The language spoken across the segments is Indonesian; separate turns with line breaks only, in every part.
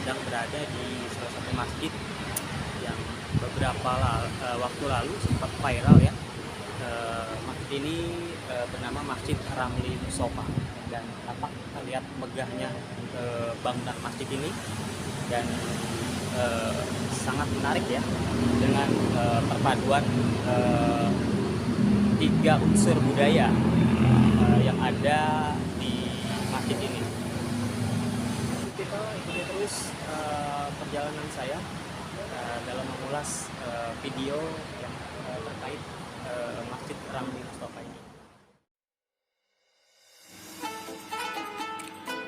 sedang berada di salah satu masjid yang beberapa waktu lalu sempat viral ya. Masjid ini bernama Masjid Ramli Musofa, dan tampak terlihat megahnya bangunan masjid ini, dan sangat menarik ya dengan perpaduan tiga unsur budaya yang ada di masjid ini. Kita ikuti terus perjalanan saya dalam mengulas video yang terkait Masjid Ramli Musofa ini.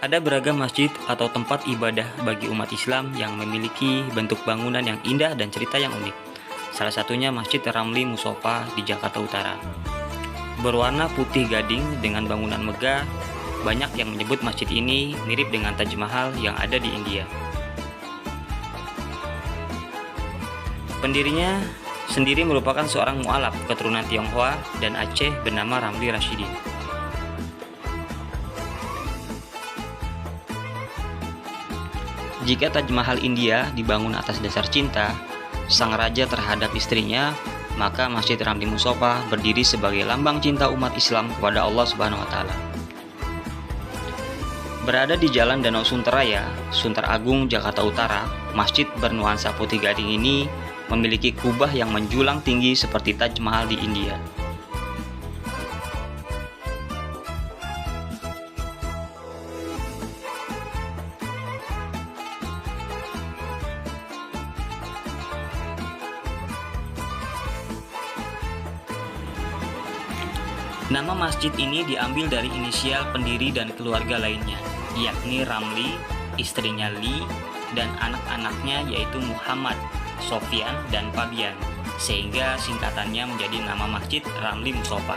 Ada beragam masjid atau tempat ibadah bagi umat Islam yang memiliki bentuk bangunan yang indah dan cerita yang unik. Salah satunya Masjid Ramli Musofa di Jakarta Utara. Berwarna putih gading dengan bangunan megah, banyak yang menyebut masjid ini mirip dengan Taj Mahal yang ada di India. Pendirinya sendiri merupakan seorang mualaf keturunan Tionghoa dan Aceh bernama Ramli Rashidi. Jika Taj Mahal India dibangun atas dasar cinta sang raja terhadap istrinya, maka Masjid Ramli Musofa berdiri sebagai lambang cinta umat Islam kepada Allah Subhanahu wa taala. Berada di Jalan Danau Sunteraya, Sunter Agung, Jakarta Utara, masjid bernuansa putih gading ini memiliki kubah yang menjulang tinggi seperti Taj Mahal di India. Nama masjid ini diambil dari inisial pendiri dan keluarga lainnya, yakni Ramli, istrinya Li, dan anak-anaknya yaitu Muhammad, Sofyan, dan Fabian, sehingga singkatannya menjadi nama Masjid Ramli Musofa.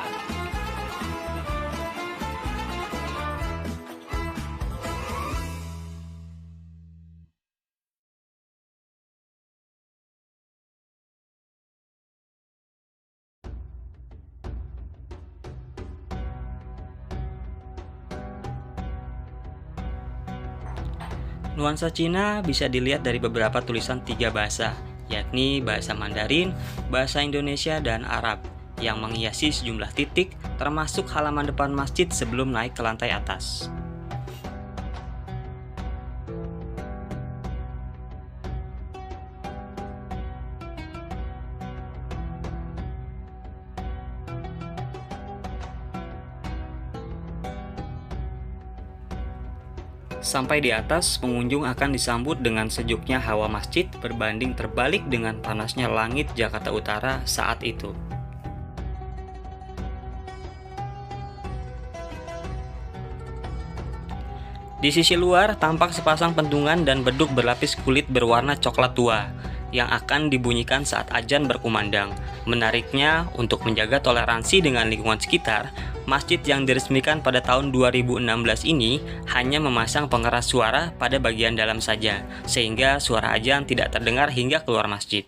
Nuansa Cina bisa dilihat dari beberapa tulisan tiga bahasa, yakni bahasa Mandarin, bahasa Indonesia, dan Arab, yang menghiasi sejumlah titik termasuk halaman depan masjid sebelum naik ke lantai atas. Sampai di atas, pengunjung akan disambut dengan sejuknya hawa masjid berbanding terbalik dengan panasnya langit Jakarta Utara saat itu. Di sisi luar, tampak sepasang pentungan dan beduk berlapis kulit berwarna coklat tua yang akan dibunyikan saat azan berkumandang. Menariknya, untuk menjaga toleransi dengan lingkungan sekitar, masjid yang diresmikan pada tahun 2016 ini hanya memasang pengeras suara pada bagian dalam saja, sehingga suara azan tidak terdengar hingga keluar masjid.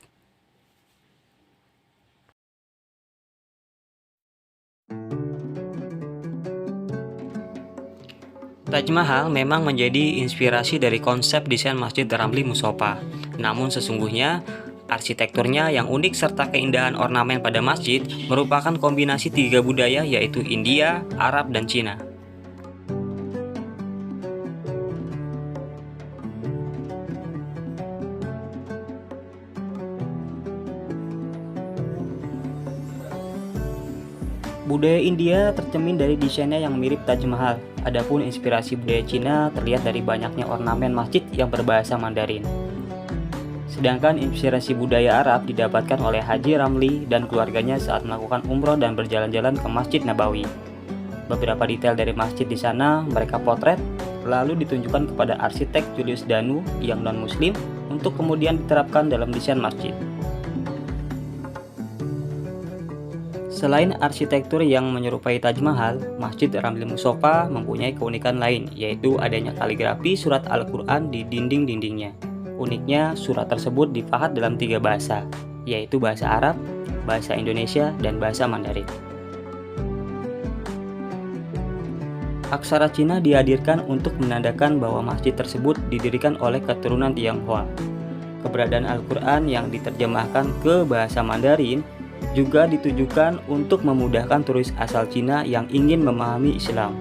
Taj Mahal memang menjadi inspirasi dari konsep desain Masjid Ramli Musofa. Namun sesungguhnya, arsitekturnya yang unik serta keindahan ornamen pada masjid merupakan kombinasi tiga budaya yaitu India, Arab, dan Cina. Budaya India tercermin dari desainnya yang mirip Taj Mahal. Adapun inspirasi budaya Cina terlihat dari banyaknya ornamen masjid yang berbahasa Mandarin. Sedangkan inspirasi budaya Arab didapatkan oleh Haji Ramli dan keluarganya saat melakukan umroh dan berjalan-jalan ke Masjid Nabawi. Beberapa detail dari masjid di sana mereka potret, lalu ditunjukkan kepada arsitek Julius Danu yang non-muslim untuk kemudian diterapkan dalam desain masjid. Selain arsitektur yang menyerupai Taj Mahal, Masjid Ramli Musofa mempunyai keunikan lain, yaitu adanya kaligrafi surat Al-Quran di dinding-dindingnya. Uniknya, surat tersebut dipahat dalam tiga bahasa, yaitu bahasa Arab, bahasa Indonesia, dan bahasa Mandarin. Aksara Cina dihadirkan untuk menandakan bahwa masjid tersebut didirikan oleh keturunan Tionghoa. Keberadaan Al-Quran yang diterjemahkan ke bahasa Mandarin juga ditujukan untuk memudahkan turis asal Cina yang ingin memahami Islam.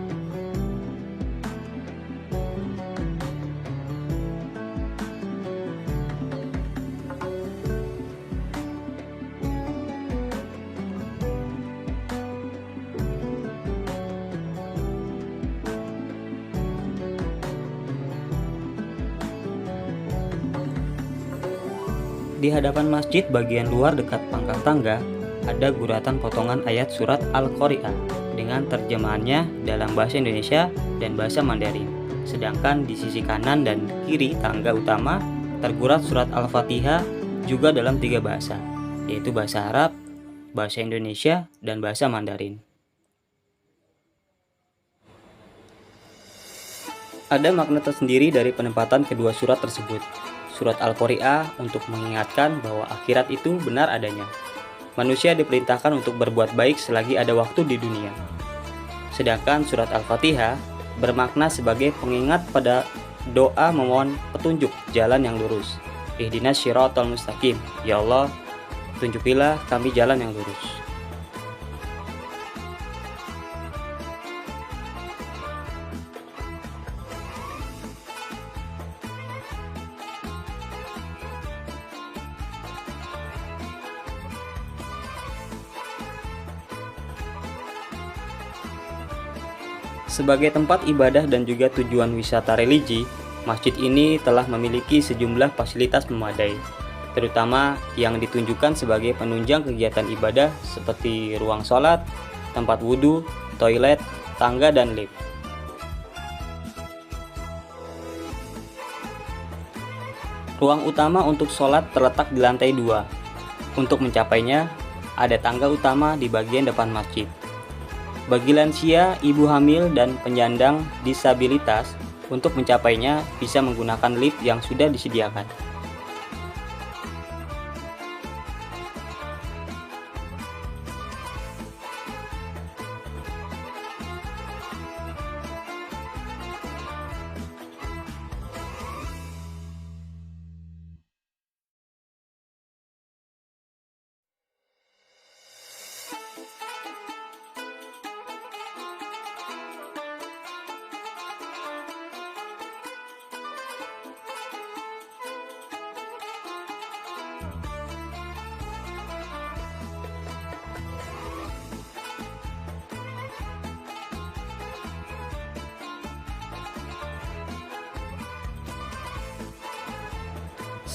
Di hadapan masjid bagian luar dekat pangkal tangga, ada guratan potongan ayat surat Al-Qari'ah dengan terjemahannya dalam bahasa Indonesia dan bahasa Mandarin. Sedangkan di sisi kanan dan kiri tangga utama tergurat surat Al-Fatihah juga dalam 3 bahasa, yaitu bahasa Arab, bahasa Indonesia, dan bahasa Mandarin. Ada makna tersendiri dari penempatan kedua surat tersebut. Surat Al-Qari'ah untuk mengingatkan bahwa akhirat itu benar adanya. Manusia diperintahkan untuk berbuat baik selagi ada waktu di dunia. Sedangkan surat Al-Fatihah bermakna sebagai pengingat pada doa memohon petunjuk jalan yang lurus. Ihdinas syiratal mustaqim. Ya Allah, tunjukilah kami jalan yang lurus. Sebagai tempat ibadah dan juga tujuan wisata religi, masjid ini telah memiliki sejumlah fasilitas memadai, terutama yang ditunjukkan sebagai penunjang kegiatan ibadah seperti ruang sholat, tempat wudhu, toilet, tangga, dan lift. Ruang utama untuk sholat terletak di lantai 2. Untuk mencapainya, ada tangga utama di bagian depan masjid. Bagi lansia, ibu hamil, dan penyandang disabilitas, untuk mencapainya bisa menggunakan lift yang sudah disediakan.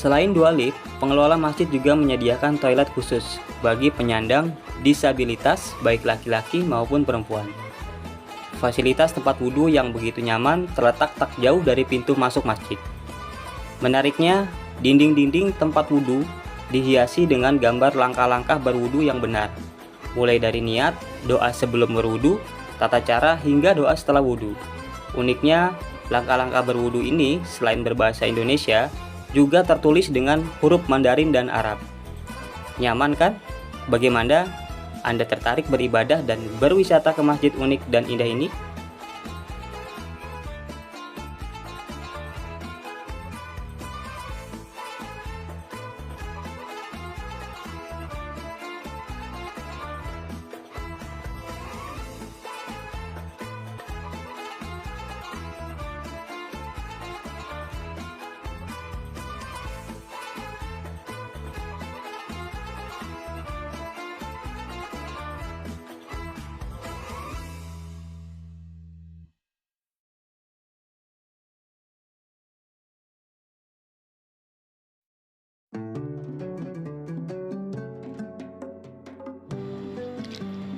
Selain 2 lift, pengelola masjid juga menyediakan toilet khusus bagi penyandang disabilitas baik laki-laki maupun perempuan. Fasilitas tempat wudhu yang begitu nyaman terletak tak jauh dari pintu masuk masjid. Menariknya, dinding-dinding tempat wudhu dihiasi dengan gambar langkah-langkah berwudhu yang benar, mulai dari niat, doa sebelum berwudhu, tata cara, hingga doa setelah wudhu. Uniknya, langkah-langkah berwudhu ini selain berbahasa Indonesia, juga tertulis dengan huruf Mandarin dan Arab. Nyaman kan? Bagaimana? Anda tertarik beribadah dan berwisata ke masjid unik dan indah ini?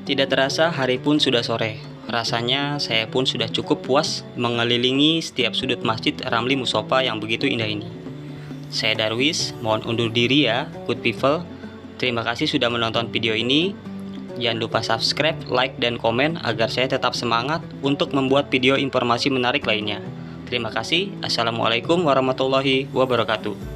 Tidak terasa hari pun sudah sore. Rasanya saya pun sudah cukup puas mengelilingi setiap sudut masjid Ramli Musofa yang begitu indah ini. Saya Darwis, mohon undur diri ya, good people. Terima kasih sudah menonton video ini. Jangan lupa subscribe, like, dan komen agar saya tetap semangat untuk membuat video informasi menarik lainnya. Terima kasih. Assalamualaikum warahmatullahi wabarakatuh.